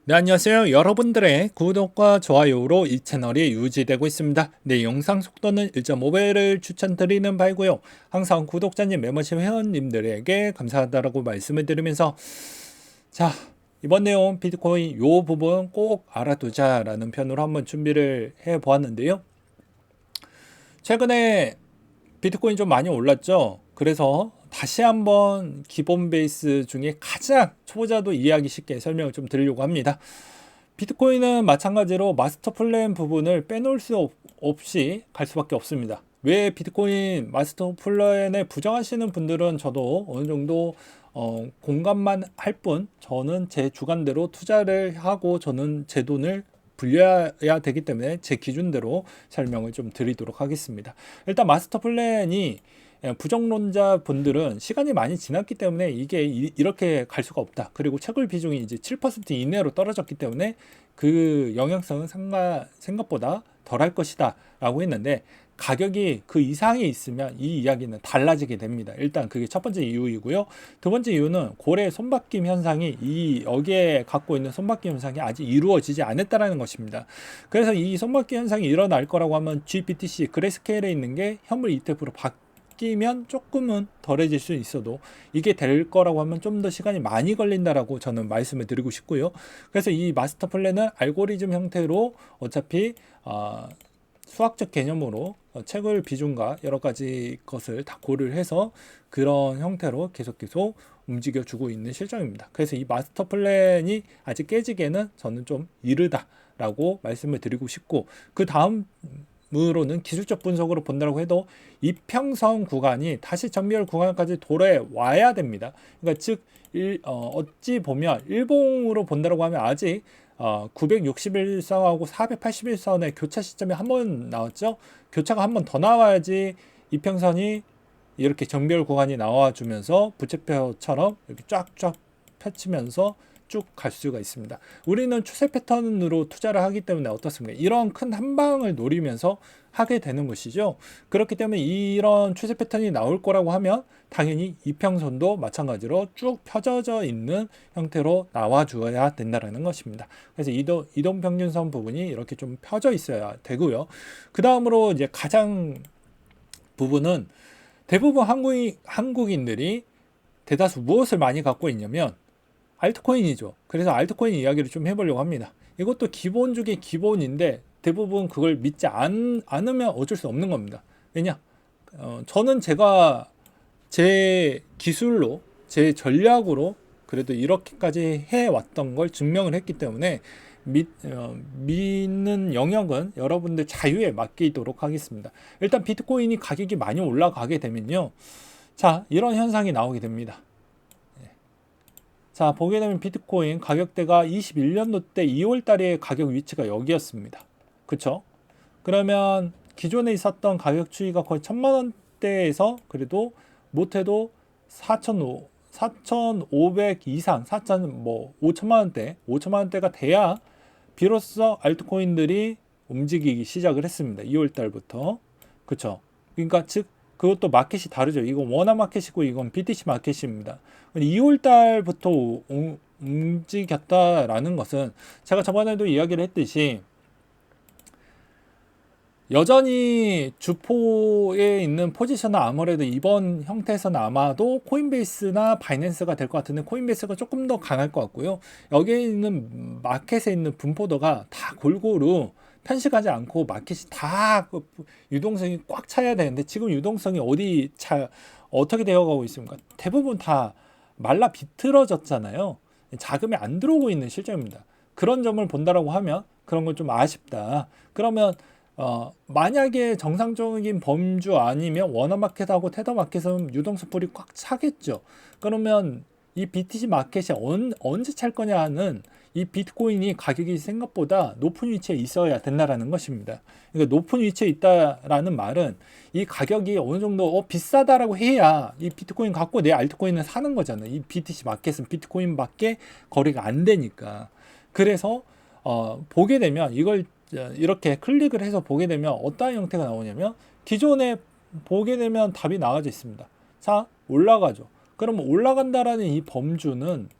네, 안녕하세요. 여러분들의 구독과 좋아요로 이 채널이 유지되고 있습니다. 네, 영상 속도는 1.5배를 추천드리는 바이고요. 항상 구독자님, 멤버십 회원님들에게 감사하다라고 말씀을 드리면서 자, 이번 내용 비트코인 요 부분 꼭 알아두자라는 편으로 한번 준비를 해 보았는데요. 최근에 비트코인 좀 많이 올랐죠. 그래서 다시 한번 기본 베이스 중에 가장 초보자도 이해하기 쉽게 설명을 좀 드리려고 합니다. 비트코인은 마찬가지로 마스터 플랜 부분을 빼놓을 수 없이 갈 수밖에 없습니다. 왜 비트코인 마스터 플랜에 부정하시는 분들은 저도 어느 정도 공감만 할 뿐, 저는 제 주관대로 투자를 하고 저는 제 돈을 불려야 되기 때문에 제 기준대로 설명을 좀 드리도록 하겠습니다. 일단 마스터 플랜이 부정론자 분들은 시간이 많이 지났기 때문에 이게 이렇게 갈 수가 없다. 그리고 채굴 비중이 이제 7% 이내로 떨어졌기 때문에 그 영향성은 생각보다 덜할 것이다 라고 했는데, 가격이 그 이상에 있으면 이 이야기는 달라지게 됩니다. 일단 그게 첫 번째 이유이고요. 두 번째 이유는 고래 손바뀜 현상이 여기에 갖고 있는 손바뀜 현상이 아직 이루어지지 않았다라는 것입니다. 그래서 이 손바뀜 현상이 일어날 거라고 하면 GBTC 그레스케일에 있는 게 현물 ETF로 바뀌면 조금은 덜해질 수 있어도 이게 될 거라고 하면 좀 더 시간이 많이 걸린다라고 저는 말씀을 드리고 싶고요. 그래서 이 마스터 플랜은 알고리즘 형태로 어차피 수학적 개념으로 채굴 비중과 여러 가지 것을 다 고려를 해서 그런 형태로 계속 움직여주고 있는 실정입니다. 그래서 이 마스터 플랜이 아직 깨지기에는 저는 좀 이르다라고 말씀을 드리고 싶고, 그 다음으로는 기술적 분석으로 본다고 해도 이평선 구간이 다시 정비열 구간까지 돌아와야 됩니다. 그러니까 즉 어찌 보면 일봉으로 본다고 하면 아직 961선하고 481선의 교차 시점이 한 번 나왔죠. 교차가 한 번 더 나와야지 이평선이 이렇게 정비열 구간이 나와주면서 부채표처럼 이렇게 쫙쫙 펼치면서 쭉 갈 수가 있습니다. 우리는 추세 패턴으로 투자를 하기 때문에 어떻습니까? 이런 큰 한방을 노리면서 하게 되는 것이죠. 그렇기 때문에 이런 추세 패턴이 나올 거라고 하면 당연히 이평선도 마찬가지로 쭉 펴져져 있는 형태로 나와줘야 된다는 것입니다. 그래서 이동평균선 부분이 이렇게 좀 펴져 있어야 되고요. 그 다음으로 이제 가장 부분은 대부분 한국인들이 대다수 무엇을 많이 갖고 있냐면 알트코인이죠. 그래서 알트코인 이야기를 좀 해보려고 합니다. 이것도 기본 중에 기본인데 대부분 그걸 믿지 않으면 어쩔 수 없는 겁니다. 왜냐? 저는 제가 제 기술로, 제 전략으로 그래도 이렇게까지 해왔던 걸 증명을 했기 때문에 믿는 영역은 여러분들 자유에 맡기도록 하겠습니다. 일단 비트코인이 가격이 많이 올라가게 되면요. 자, 이런 현상이 나오게 됩니다. 자, 보게 되면 비트코인 가격대가 21년도 때 2월 달에 가격 위치가 여기였습니다. 그쵸? 그러면 기존에 있었던 가격 추이가 거의 1000만 원대에서 그래도 못해도 4,500 이상, 5천만 원대, 5천만 원대가 돼야 비로소 알트코인들이 움직이기 시작을 했습니다. 2월 달부터. 그쵸? 그러니까 즉 그것도 마켓이 다르죠. 이건 원화 마켓이고 이건 BTC 마켓입니다. 2월 달부터 움직였다라는 것은 제가 저번에도 이야기를 했듯이 여전히 주포에 있는 포지션은 아무래도 이번 형태에서는 아마도 코인베이스나 바이낸스가 될 것 같은데, 코인베이스가 조금 더 강할 것 같고요. 여기에 있는 마켓에 있는 분포도가 다 골고루 편식하지 않고 마켓이 다 유동성이 꽉 차야 되는데 지금 유동성이 어떻게 되어가고 있습니까? 대부분 다 말라 비틀어졌잖아요. 자금이 안 들어오고 있는 실정입니다. 그런 점을 본다라고 하면 그런 건 좀 아쉽다. 그러면 만약에 정상적인 범주 아니면 워너마켓하고 테더마켓은 유동성 풀이 꽉 차겠죠. 그러면 이 BTC 마켓이 언제 찰 거냐는 이 비트코인이 가격이 생각보다 높은 위치에 있어야 된다라는 것입니다. 그러니까 높은 위치에 있다라는 말은 이 가격이 어느 정도 비싸다라고 해야 이 비트코인 갖고 내 알트코인을 사는 거잖아요. 이 BTC 마켓은 비트코인밖에 거래가 안 되니까. 그래서 보게 되면 이걸 이렇게 클릭을 해서 보게 되면 어떤 형태가 나오냐면 기존에 보게 되면 답이 나와져 있습니다. 자, 올라가죠. 그러면 올라간다라는 이 범주는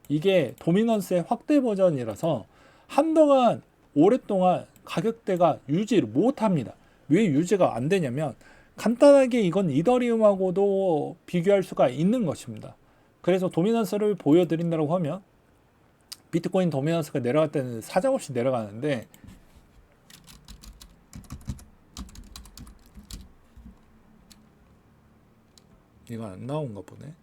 이게 도미넌스의 확대 버전이라서 한동안 오랫동안 가격대가 유지를 못합니다. 왜 유지가 안 되냐면 간단하게 이건 이더리움하고도 비교할 수가 있는 것입니다. 그래서 도미넌스를 보여드린다고 하면 비트코인 도미넌스가 내려갈 때는 사정없이 내려가는데 이거 안 나온가 보네.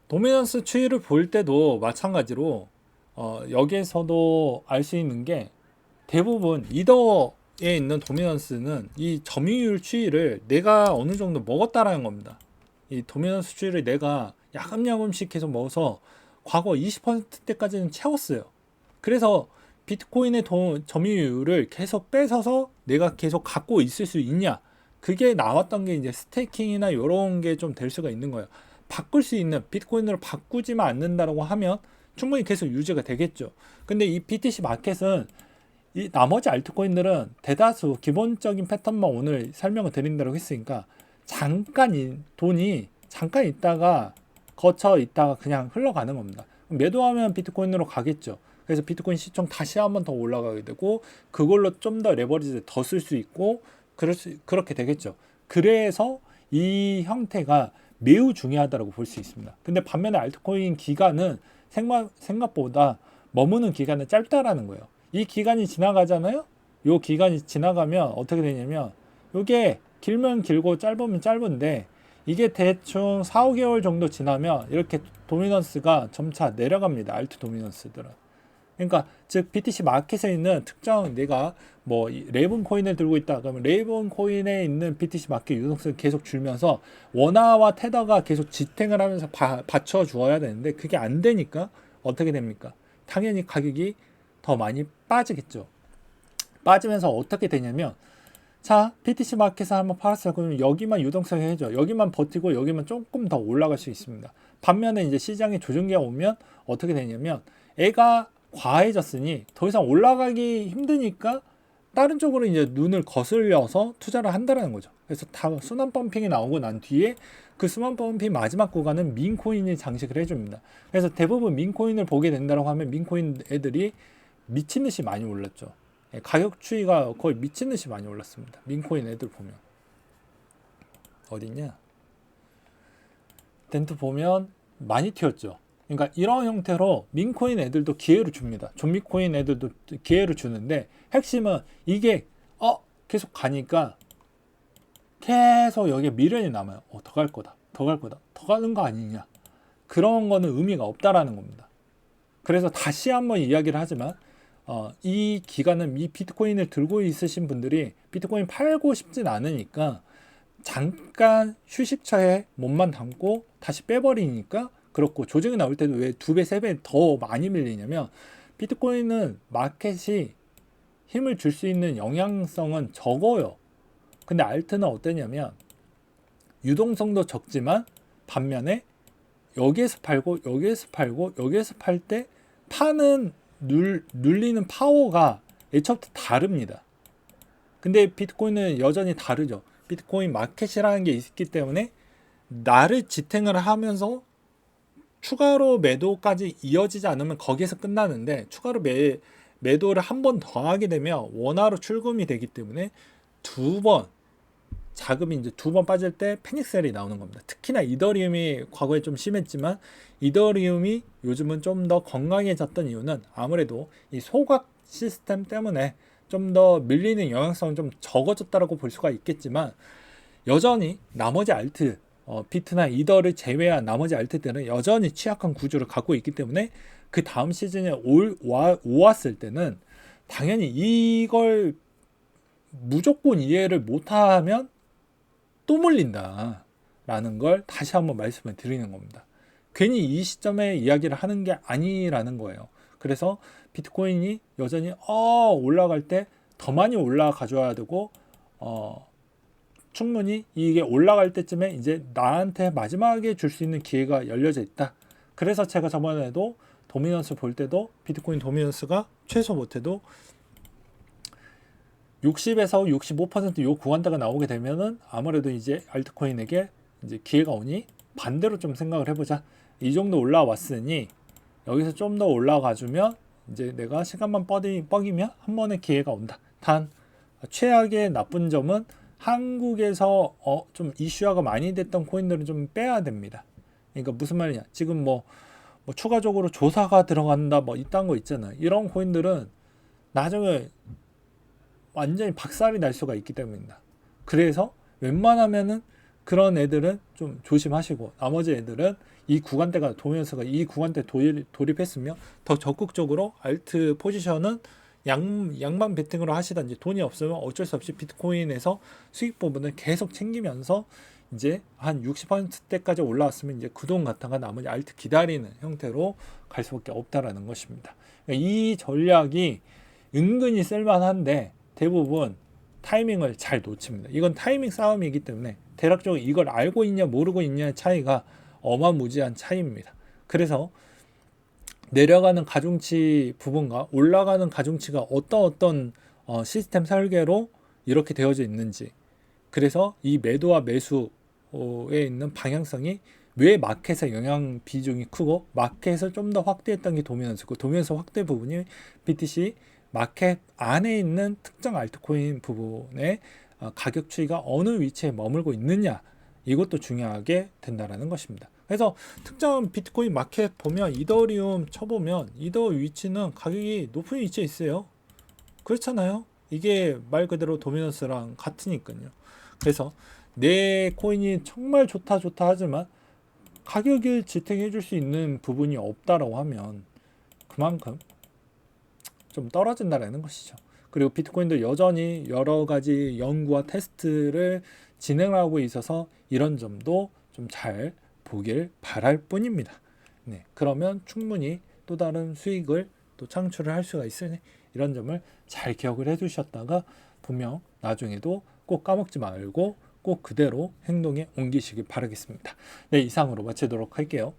도미넌스 추이를 볼 때도 마찬가지로 여기에서도 알 수 있는 게 대부분 이더에 있는 도미넌스는 이 점유율 추이를 내가 어느 정도 먹었다라는 겁니다. 이 도미넌스 추이를 내가 야금야금씩 계속 먹어서 과거 20%대까지는 채웠어요. 그래서 비트코인의 점유율을 계속 뺏어서 내가 계속 갖고 있을 수 있냐? 그게 나왔던 게 이제 스테이킹이나 이런 게 좀 될 수가 있는 거예요. 바꿀 수 있는 비트코인으로 바꾸지만 않는다라고 하면 충분히 계속 유지가 되겠죠. 근데 이 BTC 마켓은 이 나머지 알트코인들은 대다수 기본적인 패턴만 오늘 설명을 드린다고 했으니까 잠깐 돈이 잠깐 있다가 거쳐 있다가 그냥 흘러가는 겁니다. 매도하면 비트코인으로 가겠죠. 그래서 비트코인 시총 다시 한번 더 올라가게 되고 그걸로 좀 더 레버리지 더 쓸 수 있고 그렇게 되겠죠. 그래서 이 형태가 매우 중요하다고 볼 수 있습니다. 근데 반면에 알트코인 기간은 생각보다 머무는 기간은 짧다라는 거예요. 이 기간이 지나가잖아요. 이 기간이 지나가면 어떻게 되냐면 이게 길면 길고 짧으면 짧은데 이게 대충 4, 5개월 정도 지나면 이렇게 도미넌스가 점차 내려갑니다. 알트 도미넌스들은. 그러니까 즉 BTC 마켓에 있는 특정 내가 뭐 레이븐 코인을 들고 있다 그러면 레이븐 코인에 있는 BTC 마켓 유동성을 계속 줄면서 원화와 테더가 계속 지탱을 하면서 받쳐 주어야 되는데 그게 안 되니까 어떻게 됩니까? 당연히 가격이 더 많이 빠지겠죠. 빠지면서 어떻게 되냐면 자 BTC 마켓을 한번 팔았어요. 그러면 여기만 유동성이 해줘. 여기만 버티고 여기만 조금 더 올라갈 수 있습니다. 반면에 이제 시장에 조정기가 오면 어떻게 되냐면 애가 과해졌으니 더 이상 올라가기 힘드니까 다른 쪽으로 이제 눈을 거슬려서 투자를 한다는 거죠. 그래서 다 순환 펌핑이 나오고 난 뒤에 그 순환 펌핑 마지막 구간은 민코인이 장식을 해줍니다. 그래서 대부분 민코인을 보게 된다고 하면 민코인 애들이 미친 듯이 많이 올랐죠. 가격 추이가 거의 미친 듯이 많이 올랐습니다. 민코인 애들 보면 어딨냐? 덴트 보면 많이 튀었죠. 그러니까 이런 형태로 민코인 애들도 기회를 줍니다. 좀비코인 애들도 기회를 주는데 핵심은 이게 계속 가니까 계속 여기에 미련이 남아요. 더 갈 거다. 더 갈 거다. 더 가는 거 아니냐. 그런 거는 의미가 없다라는 겁니다. 그래서 다시 한번 이야기를 하지만 이 기간은 이 비트코인을 들고 있으신 분들이 비트코인 팔고 싶진 않으니까 잠깐 휴식처에 몸만 담고 다시 빼버리니까 그렇고 조정이 나올 때도 왜 2배, 3배 더 많이 밀리냐면 비트코인은 마켓이 힘을 줄 수 있는 영향성은 적어요. 근데 알트는 어떠냐면 유동성도 적지만 반면에 여기에서 팔고 여기에서 팔고 여기에서 팔 때 파는 눌리는 파워가 애초부터 다릅니다. 근데 비트코인은 여전히 다르죠. 비트코인 마켓이라는 게 있기 때문에 나를 지탱을 하면서 추가로 매도까지 이어지지 않으면 거기에서 끝나는데 추가로 매도를 한 번 더 하게 되면 원화로 출금이 되기 때문에 자금이 이제 2번 빠질 때 패닉셀이 나오는 겁니다. 특히나 이더리움이 과거에 좀 심했지만 이더리움이 요즘은 좀 더 건강해졌던 이유는 아무래도 이 소각 시스템 때문에 좀 더 밀리는 영향성은 좀 적어졌다고 볼 수가 있겠지만 여전히 나머지 알트 비트나 이더를 제외한 나머지 알트들은 여전히 취약한 구조를 갖고 있기 때문에 그 다음 시즌에 오왔을 때는 당연히 이걸 무조건 이해를 못하면 또 몰린다 라는 걸 다시 한번 말씀을 드리는 겁니다. 괜히 이 시점에 이야기를 하는 게 아니라는 거예요. 그래서 비트코인이 여전히 올라갈 때 더 많이 올라가 줘야 되고 충분히 이게 올라갈 때쯤에 이제 나한테 마지막에 줄 수 있는 기회가 열려져 있다. 그래서 제가 저번에도 도미넌스 볼 때도 비트코인 도미넌스가 최소 못해도 60에서 65% 요 구간대가 나오게 되면은 아무래도 이제 알트코인에게 이제 기회가 오니 반대로 좀 생각을 해보자. 이 정도 올라왔으니 여기서 좀 더 올라가주면 이제 내가 시간만 뻑이면 한 번의 기회가 온다. 단 최악의 나쁜 점은 한국에서 좀 이슈화가 많이 됐던 코인들은 좀 빼야 됩니다. 그러니까 무슨 말이냐? 지금 뭐 추가적으로 조사가 들어간다 뭐 이딴 거 있잖아. 이런 코인들은 나중에 완전히 박살이 날 수가 있기 때문이다. 그래서 웬만하면은 그런 애들은 좀 조심하시고 나머지 애들은 이 구간대가 도면서가 이 구간대 돌입했으면 더 적극적으로 알트 포지션은 양방 베팅으로 하시든지 돈이 없으면 어쩔 수 없이 비트코인에서 수익 부분을 계속 챙기면서 이제 한 60%대까지 올라왔으면 이제 그 돈 갖다가 나머지 알트 기다리는 형태로 갈 수밖에 없다라는 것입니다. 이 전략이 은근히 쓸만한데 대부분 타이밍을 잘 놓칩니다. 이건 타이밍 싸움이기 때문에 대략적으로 이걸 알고 있냐 모르고 있냐의 차이가 어마무지한 차이입니다. 그래서 내려가는 가중치 부분과 올라가는 가중치가 어떤 시스템 설계로 이렇게 되어져 있는지, 그래서 이 매도와 매수에 있는 방향성이 왜 마켓의 영향 비중이 크고 마켓을 좀 더 확대했던 게 도미넌스고 도미넌스 확대 부분이 BTC 마켓 안에 있는 특정 알트코인 부분의 가격 추이가 어느 위치에 머물고 있느냐, 이것도 중요하게 된다라는 것입니다. 그래서 특정 비트코인 마켓 보면 이더리움 쳐보면 이더 위치는 가격이 높은 위치에 있어요. 그렇잖아요. 이게 말 그대로 도미넌스랑 같으니까요. 그래서 내 코인이 정말 좋다 하지만 가격을 지탱해 줄 수 있는 부분이 없다라고 하면 그만큼 좀 떨어진다라는 것이죠. 그리고 비트코인도 여전히 여러 가지 연구와 테스트를 진행하고 있어서 이런 점도 좀 잘 보길 바랄 뿐입니다. 네, 그러면 충분히 또 다른 수익을 또 창출을 할 수가 있으니 이런 점을 잘 기억을 해두셨다가 분명 나중에도 꼭 까먹지 말고 꼭 그대로 행동에 옮기시길 바라겠습니다. 네, 이상으로 마치도록 할게요.